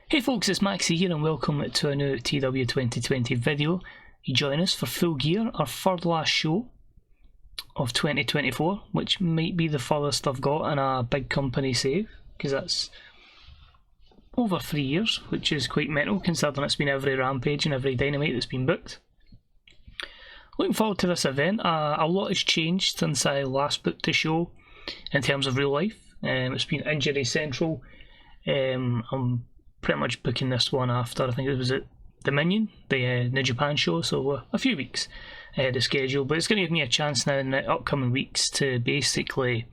Hey folks, it's Maxie here and welcome to a new TEW2020 video. You join us for Full Gear, our third last show of 2024, which might be the furthest I've got in a big company save, because that's over 3 years, which is quite mental considering it's been every Rampage and every Dynamite that's been booked. Looking forward to this event. A lot has changed since I last booked the show in terms of real life. It's been injury central. I'm pretty much booking this one after, I think it was at Dominion, the New Japan show, so a few weeks ahead of schedule, but it's going to give me a chance now in the upcoming weeks to basically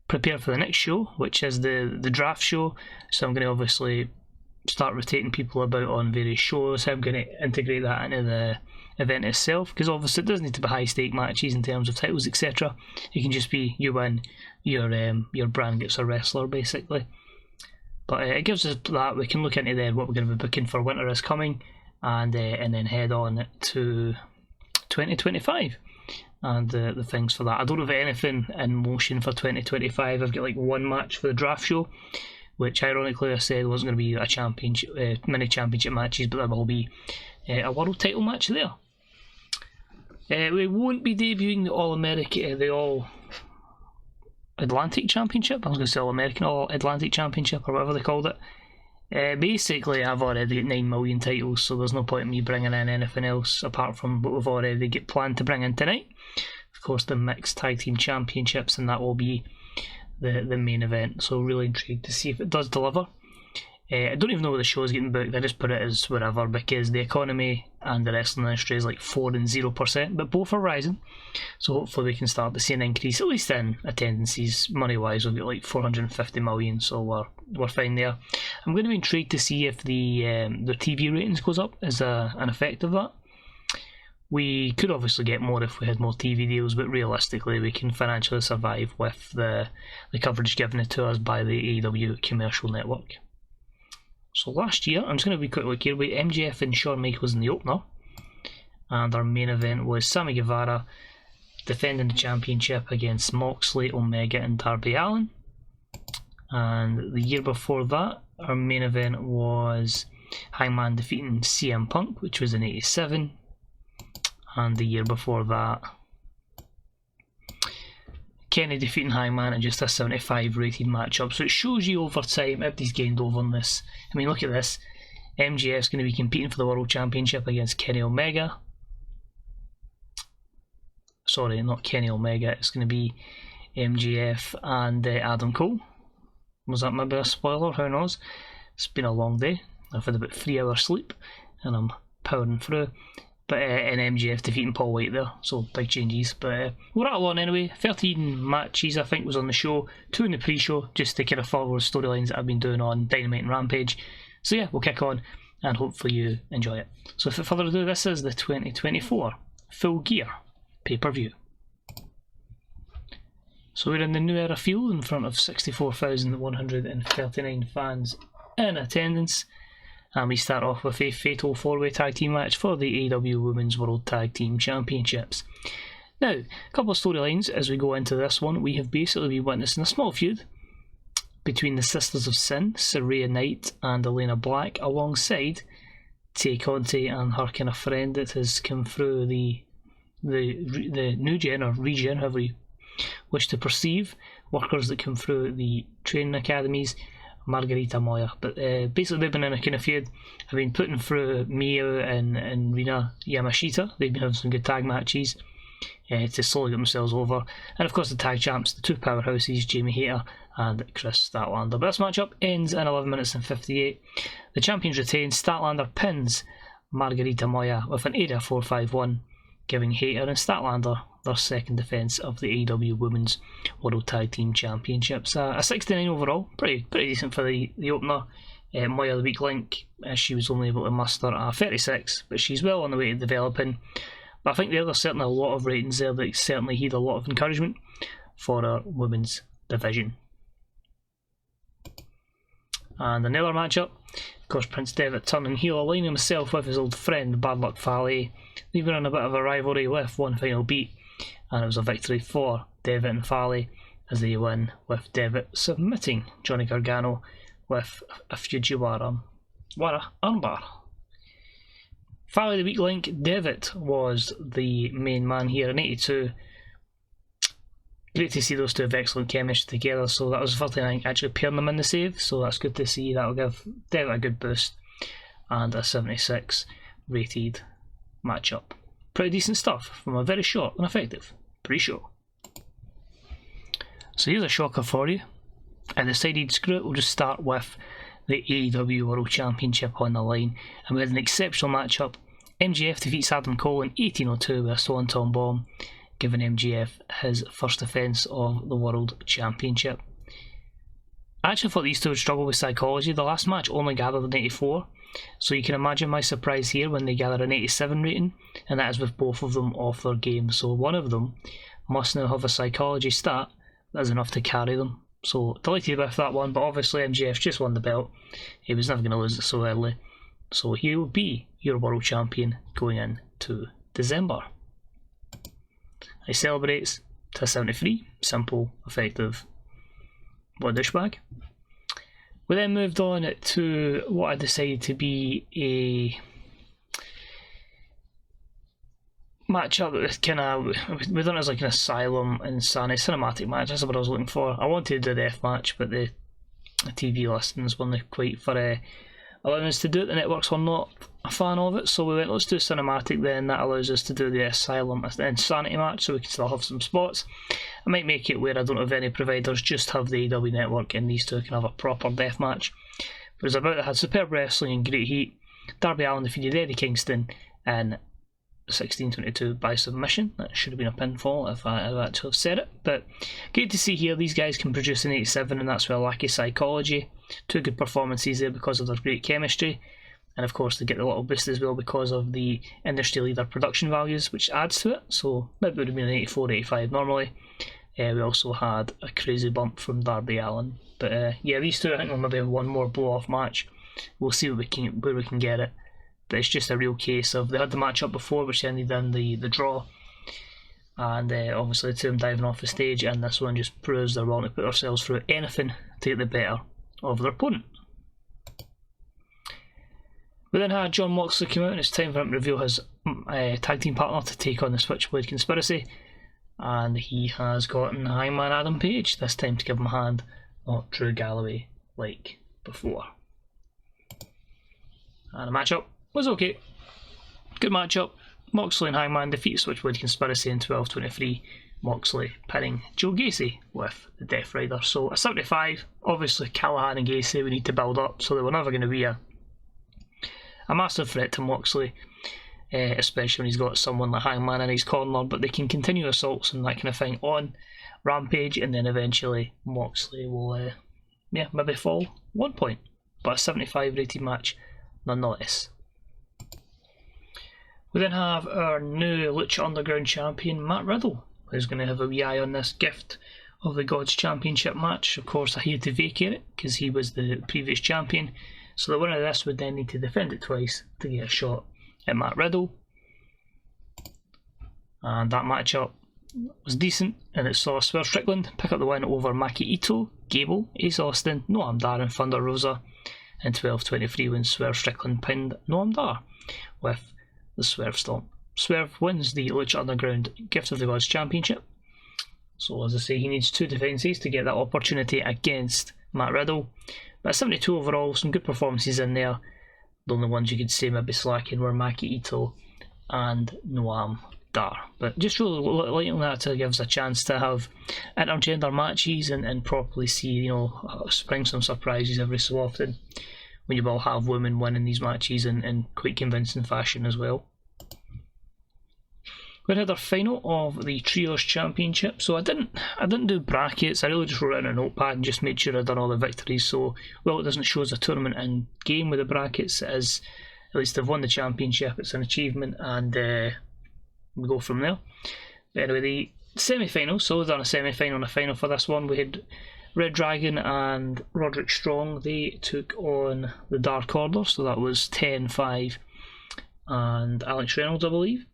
prepare for the next show, which is the draft show. So I'm going to obviously start rotating people about on various shows. How I'm going to integrate that into the event itself, because obviously it doesn't need to be high stake matches in terms of titles, etc. It can just be you win, your brand gets a wrestler basically. But it gives us that we can look into then what we're going to be booking for winter is coming, and then head on to 2025 and the things for that. I don't have anything in motion for 2025. I've got like one match for the draft show, which ironically I said wasn't going to be a championship, mini championship matches, but there will be a world title match there. We won't be debuting the All Atlantic Championship. I was going to say All American, All Atlantic Championship, or whatever they called it. Basically, I've already got 9 million titles, so there's no point in me bringing in anything else apart from what we've already got planned to bring in tonight. Of course, the Mixed Tag Team Championships, and that will be the main event. So really intrigued to see if it does deliver. I don't even know where the show is getting booked. I just put it as wherever, because the economy and the wrestling industry is like 4% and 0%, but both are rising. So hopefully we can start to see an increase, at least in attendances. Money wise, we've got like 450 million, so we're fine there. I'm going to be intrigued to see if the TV ratings goes up as an effect of that. We could obviously get more if we had more TV deals, but realistically we can financially survive with the coverage given to us by the AEW commercial network. So last year, I'm just going to be quick look here, with MJF and Shawn Michaels in the opener, and our main event was Sammy Guevara defending the championship against Moxley, Omega and Darby Allin. And the year before that, our main event was Hangman defeating CM Punk, which was in '87, and the year before that, Kenny defeating Hangman in just a 75 rated matchup. So it shows you over time everybody's gained over on this. I mean, look at this. MJF's going to be competing for the World Championship against Kenny Omega. Sorry, not Kenny Omega. It's going to be MJF and Adam Cole. Was that maybe a spoiler? Who knows? It's been a long day. I've had about 3 hours sleep and I'm powering through. But and MJF defeating Paul White there, so big changes. But we're at on anyway. 13 matches I think was on the show, 2 in the pre-show, just to kind of follow the storylines that I've been doing on Dynamite and Rampage. So yeah, we'll kick on and hopefully you enjoy it. So without further ado, this is the 2024 Full Gear pay-per-view. So we're in the New Era Field in front of 64,139 fans in attendance. And we start off with a fatal 4-way tag team match for the AEW Women's World Tag Team Championships. Now, a couple of storylines as we go into this one. We have basically been witnessing a small feud between the Sisters of Sin, Saraya Knight and Elena Black, alongside Tay Conti and her kind of friend that has come through the new gen, or regen, however you wish to perceive, workers that come through the training academies, Margarita Moya. But basically they've been in a kind of feud. I've been putting through Miyu and Rina Yamashita. They've been having some good tag matches to slowly get themselves over. And of course the tag champs, the 2 powerhouses, Jamie Hayter and Chris Statlander. But this matchup ends in 11 minutes and 58. The champions retain. Statlander pins Margarita Moya with an area 4-5-1, giving Hayter and Statlander their second defence of the AEW Women's World Tag Team Championships. A 69 overall, pretty decent for the opener. Moya the weak link, she was only able to muster a 36, but she's well on the way to developing. But I think there's certainly a lot of ratings there that certainly heed a lot of encouragement for our women's division. And another matchup, of course, Prince Devitt turning heel, aligning himself with his old friend Bad Luck Fale. They've been on a bit of a rivalry with one final beat, and it was a victory for Devitt and Fale as they win, with Devitt submitting Johnny Gargano with a Fujiwara armbar. Family of the Week link, Devitt was the main man here in 82. Great to see those two have excellent chemistry together, so that was the first time I actually pairing them in the save, so that's good to see. That'll give Devitt a good boost, and a 76 rated matchup. Pretty decent stuff from a very short and effective pre-show. So here's a shocker for you. I decided, screw it, we'll just start with the AEW World Championship on the line, and we had an exceptional matchup. MJF defeats Adam Cole in 1802 with a Swanton Bomb, giving MJF his first defence of the World Championship. I actually thought these two would struggle with psychology. The last match only gathered an 84, so you can imagine my surprise here when they gather an 87 rating, and that is with both of them off their game. So one of them must now have a psychology stat that is enough to carry them. So delighted with that one, but obviously MJF just won the belt. He was never going to lose it so early. So he will be your world champion going into December. He celebrates to 73, simple, effective. What a douchebag. We then moved on to what I decided to be a matchup that was kind of, we done it as like an Asylum Insanity cinematic match. That's what I was looking for. I wanted to do a death match, but the TV listings weren't quite for allowing us to do it. The networks were not a fan of it, so we went, let's do cinematic then. That allows us to do the Asylum Insanity match, so we can still have some spots. I might make it where I don't have any providers, just have the AEW network, and these two can have a proper death match. But it was about, it had superb wrestling and great heat. Darby Allin defeated Eddie Kingston in 1622 by submission. That should have been a pinfall if I actually have said it, but great to see here. These guys can produce an 87, and that's with a lack of psychology. Two good performances there because of their great chemistry, and of course they get the little boost as well because of the industry leader production values, which adds to it. So maybe it would have been an 84, 85 normally. We also had a crazy bump from Darby Allin, but yeah, these two I think will maybe have one more blow off match. We'll see where we can get it. But it's just a real case of, they had the match up before which ended in the draw, and obviously the two of them diving off the stage, and this one just proves they're willing to put themselves through anything to get the better of their opponent. We then had John Moxley come out, and it's time for him to reveal his tag team partner to take on the Switchblade Conspiracy, and he has gotten Hangman Adam Page, this time to give him a hand, not Drew Galloway like before. And the matchup was okay. Good matchup. Moxley and Hangman defeat Switchblade Conspiracy in 12:23. Moxley pinning Joe Gacy with the Death Rider. So a 75. Obviously Callahan and Gacy we need to build up, so they were never going to be a massive threat to Moxley, especially when he's got someone like Hangman in his corner, but they can continue assaults and that kind of thing on Rampage, and then eventually Moxley will maybe fall 1 point, but a 75 rated match nonetheless. We then have our new Lucha Underground champion, Matt Riddle, who's going to have a wee eye on this gift of the Gods Championship match. Of course, I had to vacate it because he was the previous champion, so the winner of this would then need to defend it twice to get a shot at Matt Riddle. And that matchup was decent, and it saw Swerve Strickland pick up the win over Maki Ito, Gable, Ace Austin, Noam Dar and Thunder Rosa in 12:23 when Swerve Strickland pinned Noam Dar with the Swerve Stomp. Swerve wins the Lucha Underground Gift of the Gods Championship. So as I say, he needs two defences to get that opportunity against Matt Riddle. But 72 overall, some good performances in there. The only ones you could say maybe slacking were Maki Ito and Noam Dar. But just really liking that to give us a chance to have intergender matches and properly see, spring some surprises every so often, when you will have women winning these matches in quite convincing fashion as well. We had our final of the Trios Championship, so I didn't do brackets. I really just wrote it in a notepad and just made sure I'd done all the victories. So while it doesn't show as a tournament in game with the brackets, it is, at least they've won the championship, it's an achievement, and we go from there. But anyway, the semi-final, so we've done a semi-final and a final for this one. We had Red Dragon and Roderick Strong. They took on the Dark Order, so that was 10-5 and Alex Reynolds, I believe.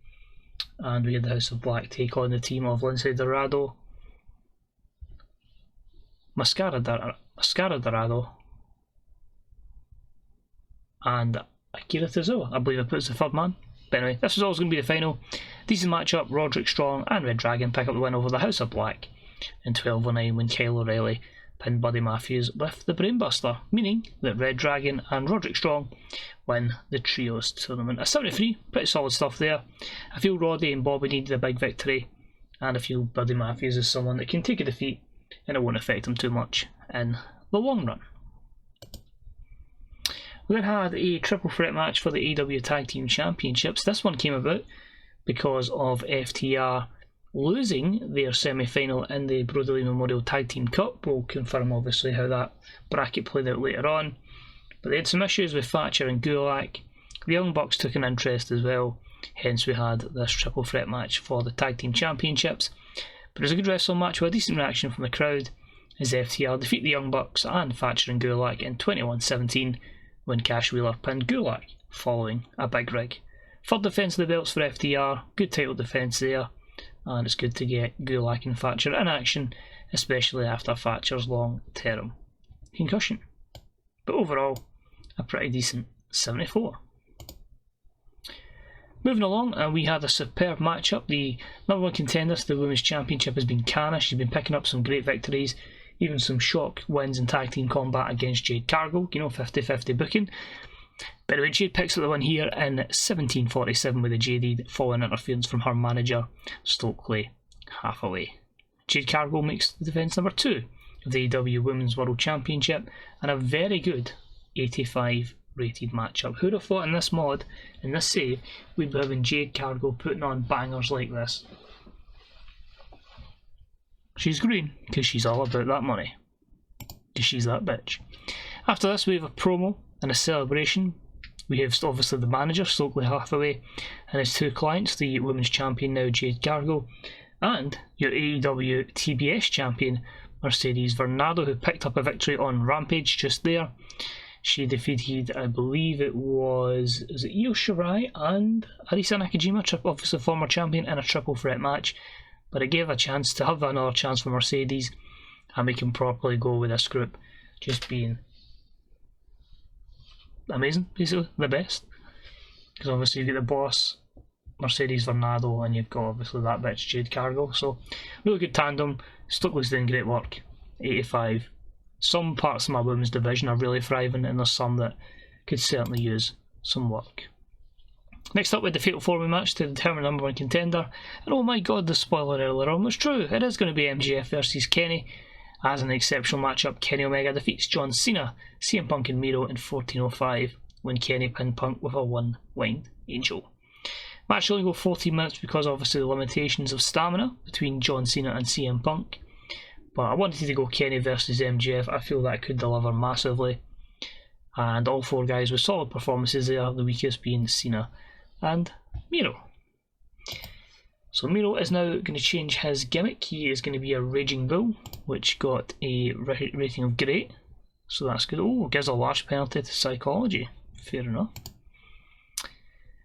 And we had the House of Black take on the team of Lindsay Dorado, Mascara Dorado, and Akira Tozawa. I believe I put as the third man. But anyway, this was always going to be the final. Decent matchup. Roderick Strong and Red Dragon pick up the win over the House of Black in 12:09 when Kyle O'Reilly pinned Buddy Matthews with the Brainbuster, meaning that Red Dragon and Roderick Strong win the Trios tournament. A 73, pretty solid stuff there. I feel Roddy and Bobby needed a big victory, and I feel Buddy Matthews is someone that can take a defeat and it won't affect him too much in the long run. We then had a triple threat match for the AEW Tag Team Championships. This one came about because of FTR losing their semi-final in the Brody Memorial Tag Team Cup. We'll confirm obviously how that bracket played out later on. But they had some issues with Thatcher and Gulak. The Young Bucks took an interest as well, hence we had this triple threat match for the Tag Team Championships. But it was a good wrestling match with a decent reaction from the crowd as FTR defeat the Young Bucks and Thatcher and Gulak in 21-17 when Cash Wheeler pinned Gulak following a big rig. Third defence of the belts for FTR, good title defence there, and it's good to get Gulak and Thatcher in action, especially after Thatcher's long-term concussion. But overall, a pretty decent 74. Moving along, we had a superb matchup. The number one contender to the Women's Championship has been Kana. She's been picking up some great victories, even some shock wins in tag team combat against Jade Cargill, 50-50 booking. But anyway, Jade picks up the win here in 17:47 with a JD following interference from her manager, Stokely Hathaway. Jade Cargill makes the defence number 2 of the AEW Women's World Championship and a very good 85 rated matchup. Who'd have thought in this mod, in this save, we'd be having Jade Cargill putting on bangers like this. She's green, because she's all about that money. Because she's that bitch. After this we have a promo and a celebration. We have obviously the manager, Stokely Hathaway, and his two clients, the Women's Champion now Jade Cargill, and your AEW TBS Champion, Mercedes Varnado, who picked up a victory on Rampage just there. She defeated, I believe it was it Io Shirai and Arisa Nakajima, obviously former champion, in a triple threat match. But it gave a chance to have another chance for Mercedes, and we can properly go with this group just being amazing, basically, the best. Because obviously you've got the boss, Mercedes Varnado, and you've got obviously that bitch Jade Cargill. So, really good tandem. Stokely's doing great work. 85. Some parts of my women's division are really thriving, and there's some that could certainly use some work. Next up, with the Fatal 4-Way match to determine number one contender. And oh my god, the spoiler earlier on was true. It is going to be MJF versus Kenny. As an exceptional matchup, Kenny Omega defeats John Cena, CM Punk and Miro in 14:05 when Kenny pinned Punk with a one-winged angel. Match only go 14 minutes because obviously the limitations of stamina between John Cena and CM Punk. But I wanted to go Kenny versus MJF. I feel that could deliver massively. And all four guys with solid performances there, the weakest being Cena and Miro. So Miro is now going to change his gimmick. He is going to be a Raging Bull, which got a rating of great. So that's good. Oh, gives a large penalty to psychology. Fair enough.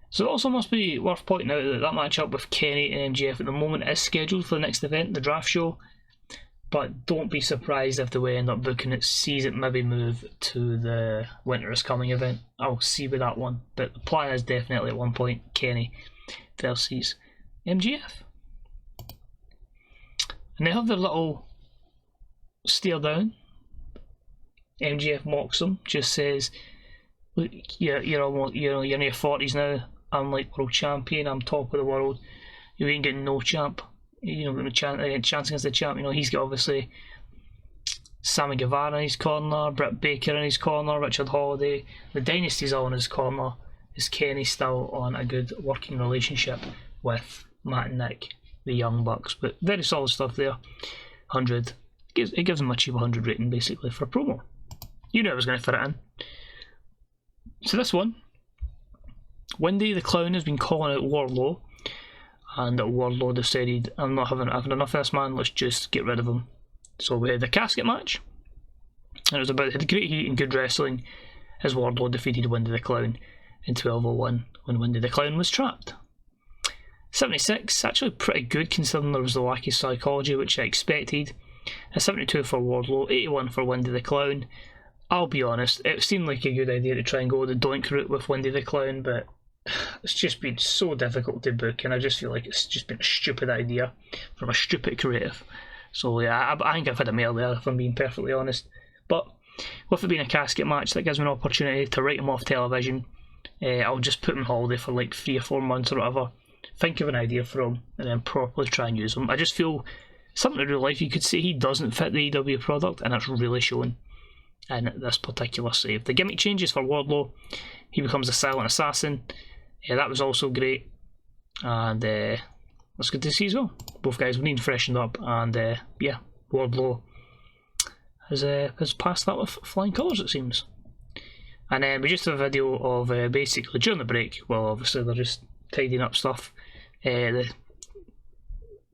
So it also must be worth pointing out that that matchup with Kenny and MJF at the moment is scheduled for the next event, the draft show. But don't be surprised if the way I end up booking it sees it maybe move to the Winter is Coming event. I'll see with that one. But the plan is definitely at one point Kenny versus MJF. And they have their little stare down. MJF mocks him, just says, "Look, you're in your 40s now. I'm like world champion. I'm top of the world. You ain't getting no champ. You're not going to chance against the champ." He's got obviously Sammy Guevara in his corner, Britt Baker in his corner, Richard Holiday. The Dynasty's all in his corner. Is Kenny still on a good working relationship with Matt and Nick, the Young Bucks? But very solid stuff there. 100. It gives him a cheap 100 rating basically for a promo. You knew I was going to fit it in. So this one, Wendy the Clown has been calling out Wardlow, and Wardlow decided, I'm not having enough of this man, let's just get rid of him. So we had the casket match, and it had great heat and good wrestling as Wardlow defeated Wendy the Clown in 12:01 when Wendy the Clown was trapped. 76, actually pretty good considering there was the lack of psychology which I expected. A 72 for Wardlow, 81 for Wendy the Clown. I'll be honest, it seemed like a good idea to try and go the doink route with Wendy the Clown, but it's just been so difficult to book, and I just feel like it's just been a stupid idea from a stupid creative. So yeah, I think I've had a mail there, if I'm being perfectly honest. But with it being a casket match, that gives me an opportunity to write him off television. I'll just put him on holiday for like 3 or 4 months or whatever, think of an idea for him, and then properly try and use him. I just feel, something in real life, you could say he doesn't fit the AEW product, and it's really shown in this particular save. The gimmick changes for Wardlow. He becomes a silent assassin. That was also great, and that's good to see as well. Both guys were being freshened up, and yeah, Wardlow has passed that with flying colours, it seems. And then we just have a video of basically during the break, well obviously they're just tidying up stuff, the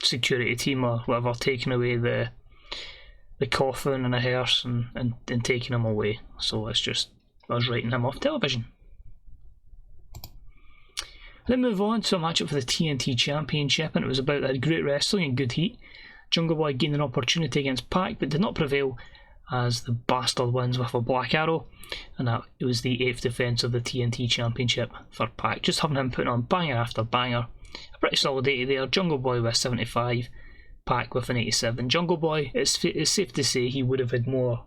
security team or whatever taking away the coffin and a hearse and taking him away. So it's just us writing him off television. Then move on to a matchup for the TNT Championship, and it was about that great wrestling and good heat. Jungle Boy gained an opportunity against Pac but did not prevail, as the bastard wins with a Black Arrow, and that it was the 8th defence of the TNT Championship for Pac. Just having him putting on banger after banger. A pretty solid 80 there. Jungle Boy with 75, Pac with an 87. Jungle Boy, it's safe to say he would have had more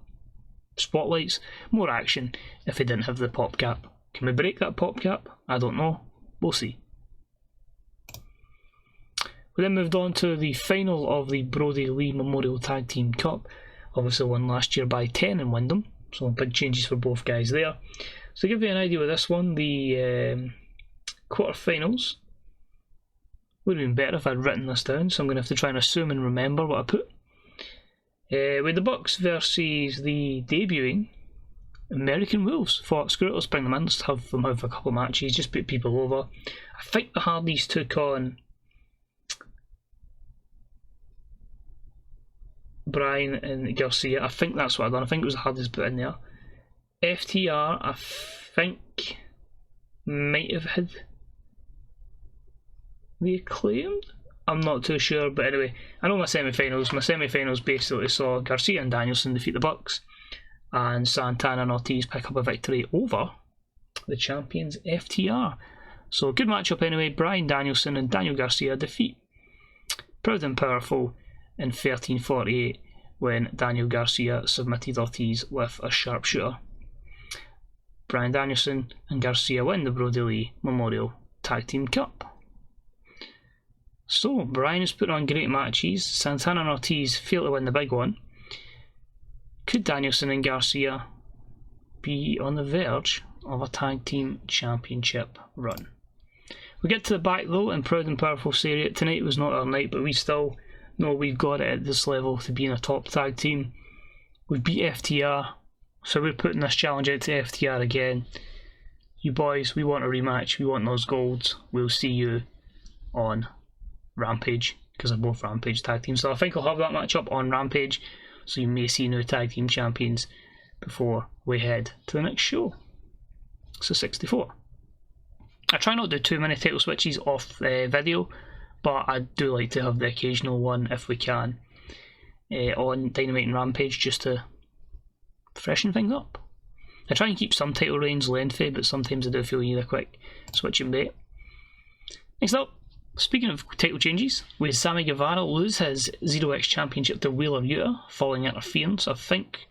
spotlights, more action, if he didn't have the pop cap. Can we break that pop cap? I don't know. We'll see. We then moved on to the final of the Brody Lee Memorial Tag Team Cup. Obviously won last year by 10 in Wyndham, so big changes for both guys there. So to give you an idea with this one, the quarterfinals would have been better if I'd written this down, so I'm going to have to try and assume and remember what I put. With the Bucks versus the debuting American Wolves. Thought, screw it, let's bring them in, let's have them have a couple of matches, just put people over. I think the Hardys took on Brian and Garcia. I think that's what I've done. I think it was the Hardys put in there. FTR, I think, might have had the Acclaimed. I'm not too sure, but anyway, I know my semi-finals. My semi-finals basically saw Garcia and Danielson defeat the Bucks, and Santana and Ortiz pick up a victory over the champions FTR. So good matchup anyway. Brian Danielson and Daniel Garcia defeat Proud and Powerful in 13:48 when Daniel Garcia submitted Ortiz with a sharpshooter. Brian Danielson and Garcia win the Brody Lee Memorial Tag Team Cup. So Brian has put on great matches. Santana and Ortiz fail to win the big one. Could Danielson and Garcia be on the verge of a tag team championship run? We get to the back though, and Proud and Powerful say tonight was not our night, but we still know we've got it at this level to be in a top tag team. We beat FTR, so we're putting this challenge out to FTR again. You boys, we want a rematch, we want those golds. We'll see you on Rampage, because they're both Rampage tag teams. So I think I'll have that matchup on Rampage, so you may see new tag team champions before we head to the next show. So 64. I try not to do too many title switches off video, but I do like to have the occasional one if we can on Dynamite and Rampage, just to freshen things up. I try and keep some title reigns lengthy, but sometimes I do feel you need a quick switch and bait. Next up, speaking of title changes, we had Sammy Guevara lose his 0x Championship to Wheeler Yuta following interference, I think,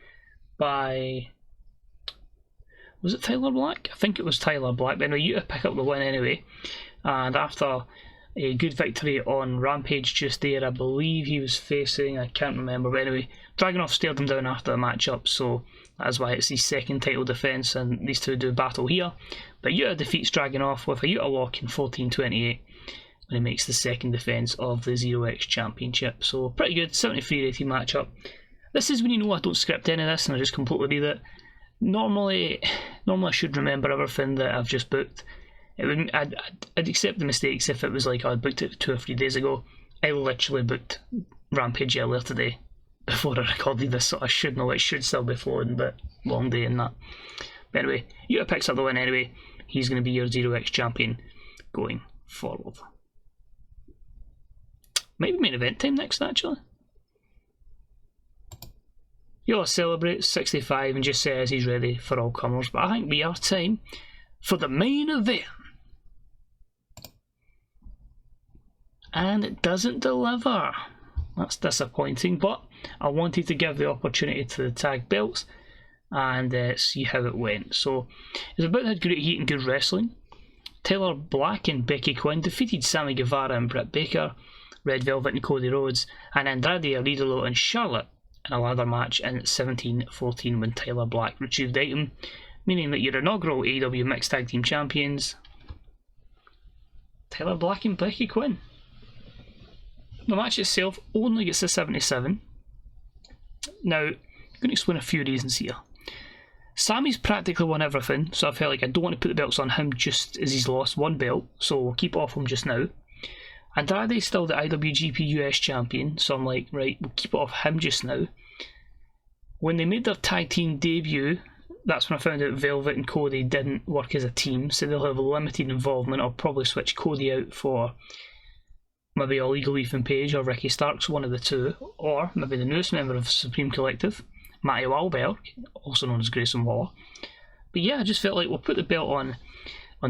by... was it Tyler Black? I think it was Tyler Black, but anyway, Yuta pick up the win anyway. And after a good victory on Rampage just there, I believe he was facing, I can't remember, but anyway, Dragunov stared him down after the matchup, so that's why it's his second title defence, and these two do battle here. But Yuta defeats Dragunov with a Yuta lock in 14:28 when he makes the second defence of the 0x Championship. So pretty good, 73 rating matchup. This is when you know I don't script any of this and I just completely read it. Normally I should remember everything that I've just booked. I'd accept the mistakes if it was like I'd booked it 2 or 3 days ago. I literally booked Rampage earlier today before I recorded this, so I should know it should still be flowing, but long day and that. But anyway, Yuta picks up the win anyway. He's going to be your 0x champion going forward. Maybe main event time next, actually. He'll celebrate 65 and just says he's ready for all comers. But I think we are time for the main event. And it doesn't deliver. That's disappointing, but I wanted to give the opportunity to the tag belts and see how it went. So it was about that great heat and good wrestling. Tyler Black and Becky Quinn defeated Sammy Guevara and Britt Baker, Red Velvet and Cody Rhodes, and Andrade, Idolo and Charlotte in a ladder match in 17-14 when Tyler Black retrieved the item, meaning that your inaugural AEW Mixed Tag Team Champions, Tyler Black and Becky Quinn. The match itself only gets a 77. Now, I'm going to explain a few reasons here. Sammy's practically won everything, so I felt like I don't want to put the belts on him just as he's lost one belt, so we'll keep it off him just now. Andrade's still the IWGP US champion, so I'm like, right, we'll keep it off him just now. When they made their tag team debut, that's when I found out Velvet and Cody didn't work as a team, so they'll have a limited involvement. I'll probably switch Cody out for maybe Illegal Ethan Page or Ricky Starks, one of the two, or maybe the newest member of Supreme Collective, Matty Wahlberg, also known as Grayson Waller. But yeah, I just felt like we'll put the belt on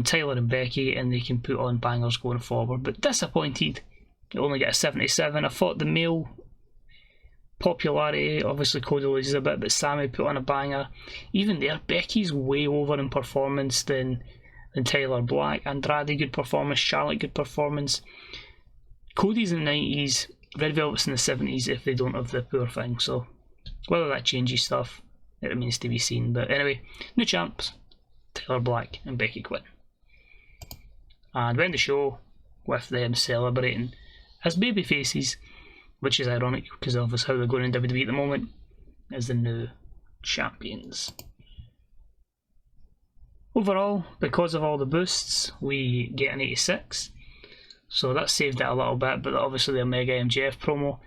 Tyler and Becky and they can put on bangers going forward. But disappointed, it only got a 77. I thought the male popularity, obviously Cody loses a bit, but Sammy put on a banger. Even there, Becky's way over in performance than Tyler Black. Andrade, good performance. Charlotte, good performance. Cody's in the 90s, Red Velvet's in the 70s if they don't have the poor thing, so whether that changes stuff, it remains to be seen. But anyway, new champs, Tyler Black and Becky Quinn. And we end the show with them celebrating as baby faces, which is ironic because of how they're going in WWE at the moment, as the new champions. Overall, because of all the boosts, we get an 86. So that saved it a little bit, but obviously the Omega MJF promo.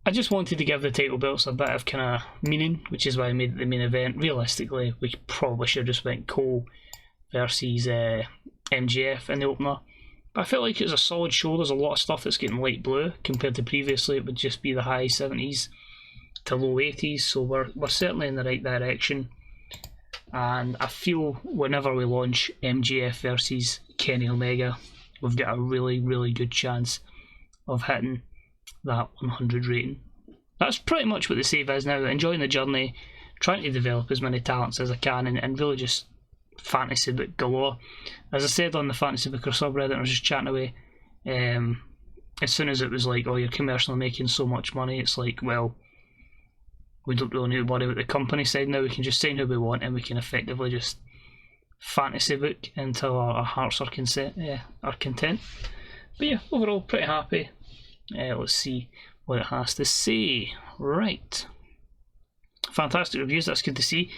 I just wanted to give the title belts a bit of kind of meaning, which is why I made it the main event. Realistically, we probably should have just went Cole versus MJF in the opener. But I felt like it was a solid show. There's a lot of stuff that's getting light blue compared to previously. It would just be the high 70s to low 80s, so we're certainly in the right direction. And I feel whenever we launch MJF versus Kenny Omega, we've got a really, really good chance of hitting that 100 rating. That's pretty much what the save is now. Enjoying the journey, trying to develop as many talents as I can, and really just fantasy book galore. As I said on the fantasy booker subreddit, I was just chatting away. As soon as it was like, oh, you're commercially making so much money, it's like, well, we don't really need to worry about the company side now. We can just sign who we want and we can effectively just fantasy book until our hearts are content. But yeah, overall pretty happy. Let's see what it has to say. Right, fantastic reviews, that's good to see.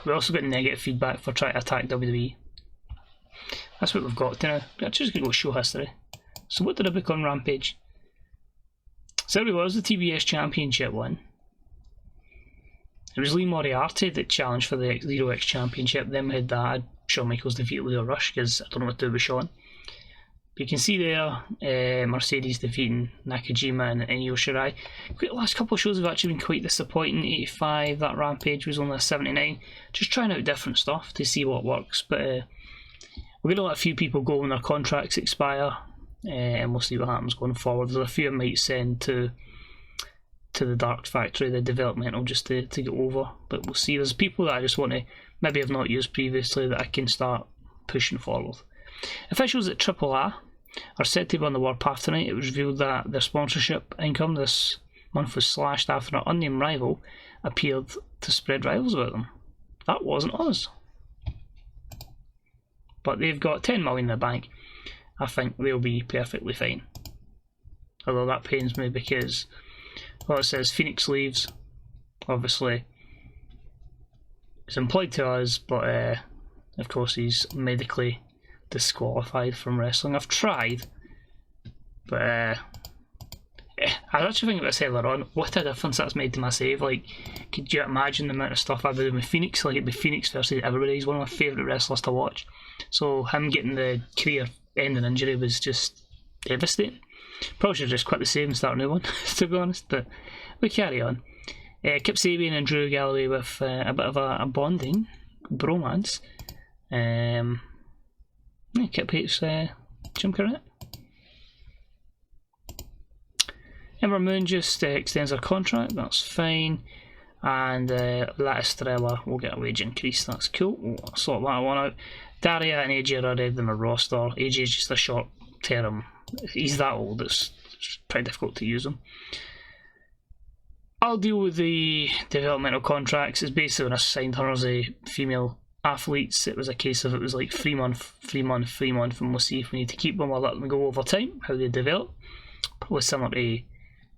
We also got negative feedback for trying to attack WWE. That's what we've got now. We're just going to go show history. So what did I book on Rampage? So it was the TBS Championship one. It was Lee Moriarty that challenged for the Zero X Championship. Then we had that. Shawn Michaels defeated Leo Rush because I don't know what to do with Shawn. But you can see there Mercedes defeating Nakajima and Io Shirai. The last couple of shows have actually been quite disappointing. 85, that Rampage was only a 79. Just trying out different stuff to see what works. But we're going to let a few people go when their contracts expire, and we'll see what happens going forward. There's a few I might send to the Dark Factory, the developmental, just to get over. But we'll see. There's people that I just want to maybe have not used previously that I can start pushing forward. Officials at AAA are said to be on the warpath tonight. It was revealed that their sponsorship income this month was slashed after an unnamed rival appeared to spread rivals about them. That wasn't us. But they've got 10 million in the bank. I think they'll be perfectly fine. Although that pains me because, well, it says Phoenix leaves. Obviously, it's implied to us, but of course he's medically disqualified from wrestling. I've tried, but I actually think about this earlier on, what a difference that's made to my save. Like, could you imagine the amount of stuff I've been doing with Phoenix? Like, it'd be Phoenix versus everybody. He's one of my favourite wrestlers to watch. So him getting the career-ending injury was just devastating. Probably should have just quit the save and start a new one, to be honest, but we carry on. Kip Sabian and Drew Galloway with a bit of a bonding bromance. Kip hates Jim Cornette. Ember Moon just extends her contract, that's fine. And La Estrella will get a wage increase, that's cool. We'll sort that one out. Daria and AJ are already in the roster. AJ is just a short term. He's that old, it's pretty difficult to use him. I'll deal with the developmental contracts. It's basically when I signed her as a female athletes, it was a case of it was like 3 month, and we'll see if we need to keep them or let them go over time, how they develop. Probably similar to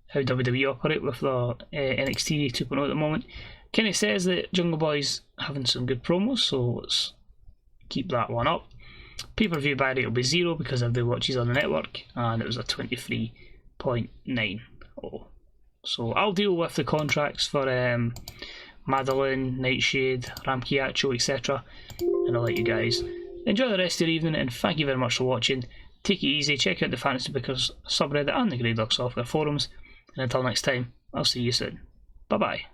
how WWE operate with the NXT 2.0 at the moment. Kenny says that Jungle Boy's having some good promos, so let's keep that one up. Pay-per-view buy rate will be 0 because everybody watches on the network, and it was a 23.9. So I'll deal with the contracts for Madeline, Nightshade, Ramkiacho, etc. And I'll let you guys enjoy the rest of your evening, and thank you very much for watching. Take it easy, check out the Fantasy Bookers subreddit and the Grey Dog software forums, and until next time, I'll see you soon. Bye bye.